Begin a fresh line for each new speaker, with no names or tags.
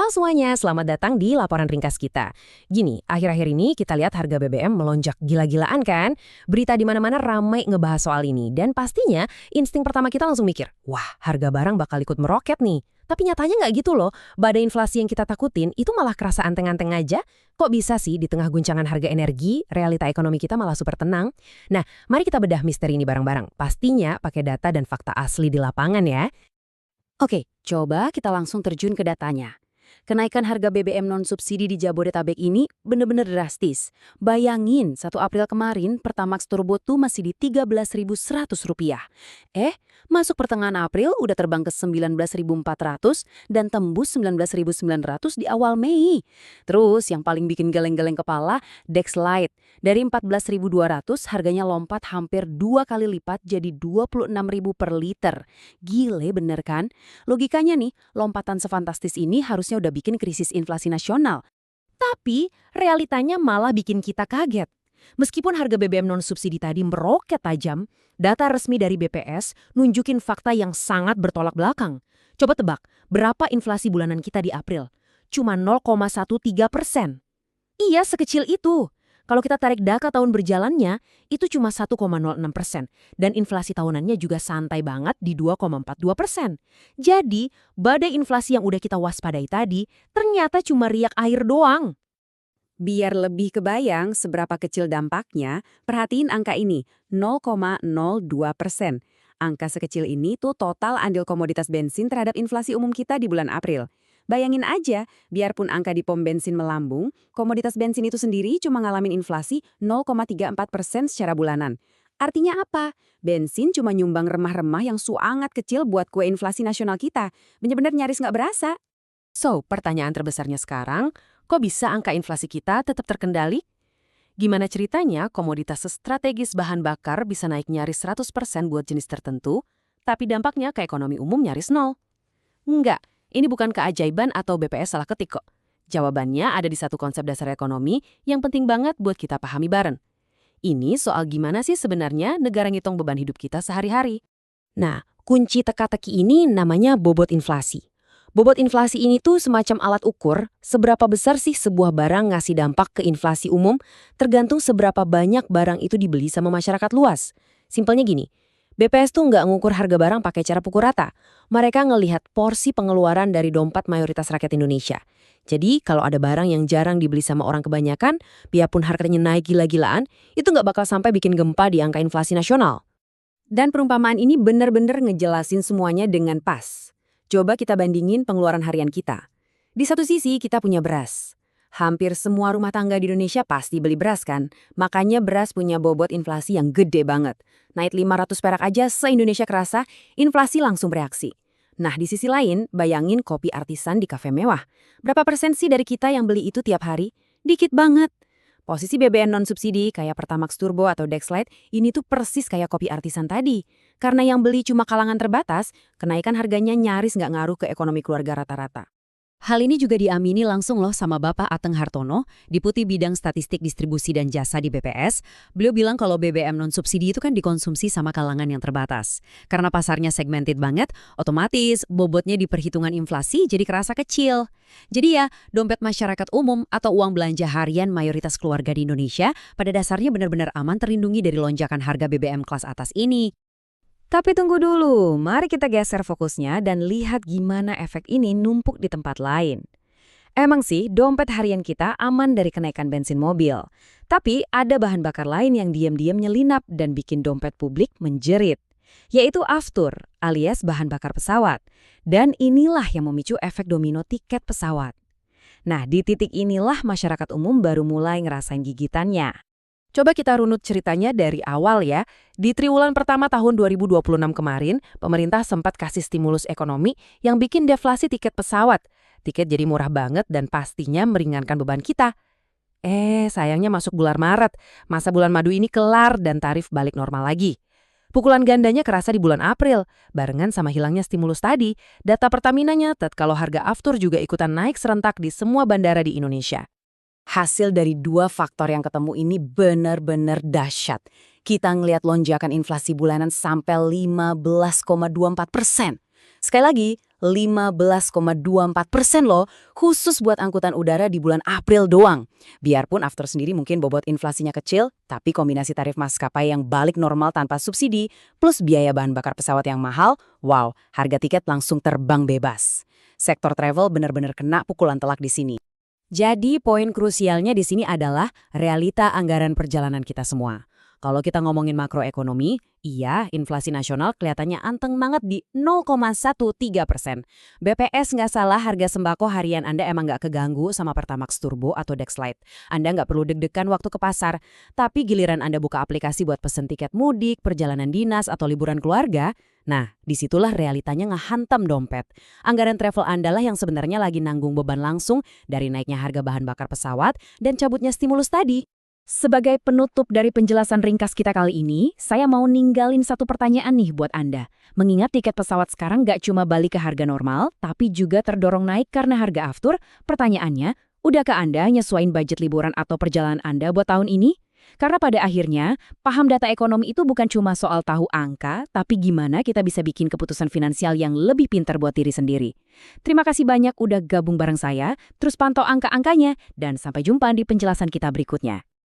Halo semuanya, selamat datang di laporan ringkas kita. Gini, akhir-akhir ini kita lihat harga BBM melonjak gila-gilaan kan? Berita di mana-mana ramai ngebahas soal ini. Dan pastinya insting pertama kita langsung mikir, wah harga barang bakal ikut meroket nih. Tapi nyatanya nggak gitu loh, badai inflasi yang kita takutin itu malah kerasa anteng-anteng aja. Kok bisa sih di tengah guncangan harga energi, realita ekonomi kita malah super tenang? Nah, mari kita bedah misteri ini bareng-bareng. Pastinya pakai data dan fakta asli di lapangan ya.
Oke, coba kita langsung terjun ke datanya. Kenaikan harga BBM non-subsidi di Jabodetabek ini benar-benar drastis. Bayangin, 1 April kemarin Pertamax Turbo tuh masih di Rp13.100. Masuk pertengahan April udah terbang ke 19.400 dan tembus 19.900 di awal Mei. Terus yang paling bikin geleng-geleng kepala, Dex Lite. Dari 14.200 harganya lompat hampir 2 kali lipat jadi 26.000 per liter. Gile bener kan? Logikanya nih, lompatan sefantastis ini harusnya udah bikin krisis inflasi nasional. Tapi realitanya malah bikin kita kaget. Meskipun harga BBM non-subsidi tadi meroket tajam, data resmi dari BPS nunjukin fakta yang sangat bertolak belakang. Coba tebak, berapa inflasi bulanan kita di April? Cuma 0,13%. Iya, sekecil itu. Kalau kita tarik data tahun berjalannya, itu cuma 1,06%. Dan inflasi tahunannya juga santai banget di 2,42%. Jadi, badai inflasi yang udah kita waspadai tadi, ternyata cuma riak air doang.
Biar lebih kebayang seberapa kecil dampaknya, perhatiin angka ini, 0,02%. Angka sekecil ini tuh total andil komoditas bensin terhadap inflasi umum kita di bulan April. Bayangin aja, biarpun angka di pom bensin melambung, komoditas bensin itu sendiri cuma ngalamin inflasi 0,34% secara bulanan. Artinya apa? Bensin cuma nyumbang remah-remah yang sangat kecil buat kue inflasi nasional kita. Bener-bener nyaris nggak berasa.
So, pertanyaan terbesarnya sekarang, kok bisa angka inflasi kita tetap terkendali? Gimana ceritanya komoditas strategis bahan bakar bisa naik nyaris 100% buat jenis tertentu, tapi dampaknya ke ekonomi umum nyaris nol? Enggak, ini bukan keajaiban atau BPS salah ketik kok. Jawabannya ada di satu konsep dasar ekonomi yang penting banget buat kita pahami bareng. Ini soal gimana sih sebenarnya negara ngitung beban hidup kita sehari-hari. Nah, kunci teka-teki ini namanya bobot inflasi. Bobot inflasi ini tuh semacam alat ukur seberapa besar sih sebuah barang ngasih dampak ke inflasi umum tergantung seberapa banyak barang itu dibeli sama masyarakat luas. Simpelnya gini, BPS tuh nggak ngukur harga barang pakai cara pukul rata. Mereka ngelihat porsi pengeluaran dari dompet mayoritas rakyat Indonesia. Jadi kalau ada barang yang jarang dibeli sama orang kebanyakan, biarpun harganya naik gila-gilaan, itu nggak bakal sampai bikin gempa di angka inflasi nasional.
Dan perumpamaan ini benar-benar ngejelasin semuanya dengan pas. Coba kita bandingin pengeluaran harian kita. Di satu sisi kita punya beras. Hampir semua rumah tangga di Indonesia pasti beli beras kan? Makanya beras punya bobot inflasi yang gede banget. Naik 500 perak aja se-Indonesia kerasa, inflasi langsung bereaksi. Nah di sisi lain, bayangin kopi artisan di kafe mewah. Berapa persen sih dari kita yang beli itu tiap hari? Dikit banget. Posisi BBM non-subsidi kayak Pertamax Turbo atau Dex Lite ini tuh persis kayak kopi artisan tadi. Karena yang beli cuma kalangan terbatas, kenaikan harganya nyaris nggak ngaruh ke ekonomi keluarga rata-rata.
Hal ini juga diamini langsung loh sama Bapak Ateng Hartono, Deputi Bidang Statistik Distribusi dan Jasa di BPS. Beliau bilang kalau BBM non-subsidi itu kan dikonsumsi sama kalangan yang terbatas. Karena pasarnya segmented banget, otomatis bobotnya di perhitungan inflasi jadi kerasa kecil. Jadi ya, dompet masyarakat umum atau uang belanja harian mayoritas keluarga di Indonesia pada dasarnya benar-benar aman terlindungi dari lonjakan harga BBM kelas atas ini.
Tapi tunggu dulu, mari kita geser fokusnya dan lihat gimana efek ini numpuk di tempat lain. Emang sih, dompet harian kita aman dari kenaikan bensin mobil. Tapi ada bahan bakar lain yang diam-diam nyelinap dan bikin dompet publik menjerit. Yaitu aftur, alias bahan bakar pesawat. Dan inilah yang memicu efek domino tiket pesawat. Nah, di titik inilah masyarakat umum baru mulai ngerasain gigitannya. Coba kita runut ceritanya dari awal ya. Di triwulan pertama tahun 2026 kemarin, pemerintah sempat kasih stimulus ekonomi yang bikin deflasi tiket pesawat. Tiket jadi murah banget dan pastinya meringankan beban kita. Sayangnya masuk bulan Maret, masa bulan madu ini kelar dan tarif balik normal lagi. Pukulan gandanya kerasa di bulan April, barengan sama hilangnya stimulus tadi. Data Pertamina nyatet kalau harga aftur juga ikutan naik serentak di semua bandara di Indonesia.
Hasil dari dua faktor yang ketemu ini benar-benar dahsyat. Kita ngelihat lonjakan inflasi bulanan sampai 15,24%. Sekali lagi,
15,24% loh, khusus buat angkutan udara di bulan April doang. Biarpun after sendiri mungkin bobot inflasinya kecil, tapi kombinasi tarif maskapai yang balik normal tanpa subsidi, plus biaya bahan bakar pesawat yang mahal, wow, harga tiket langsung terbang bebas. Sektor travel benar-benar kena pukulan telak di sini.
Jadi poin krusialnya di sini adalah realita anggaran perjalanan kita semua. Kalau kita ngomongin makroekonomi, iya inflasi nasional kelihatannya anteng banget di 0,13%. BPS nggak salah, harga sembako harian Anda emang nggak keganggu sama Pertamax Turbo atau Dexlite. Anda nggak perlu deg-degan waktu ke pasar. Tapi giliran Anda buka aplikasi buat pesen tiket mudik, perjalanan dinas, atau liburan keluarga, nah disitulah realitanya ngehantam dompet. Anggaran travel Anda lah yang sebenarnya lagi nanggung beban langsung dari naiknya harga bahan bakar pesawat dan cabutnya stimulus tadi. Sebagai penutup dari penjelasan ringkas kita kali ini, saya mau ninggalin satu pertanyaan nih buat Anda. Mengingat tiket pesawat sekarang nggak cuma balik ke harga normal, tapi juga terdorong naik karena harga aftur, pertanyaannya, udahkah Anda nyesuaiin budget liburan atau perjalanan Anda buat tahun ini? Karena pada akhirnya, paham data ekonomi itu bukan cuma soal tahu angka, tapi gimana kita bisa bikin keputusan finansial yang lebih pintar buat diri sendiri. Terima kasih banyak udah gabung bareng saya, terus pantau angka-angkanya, dan sampai jumpa di penjelasan kita berikutnya.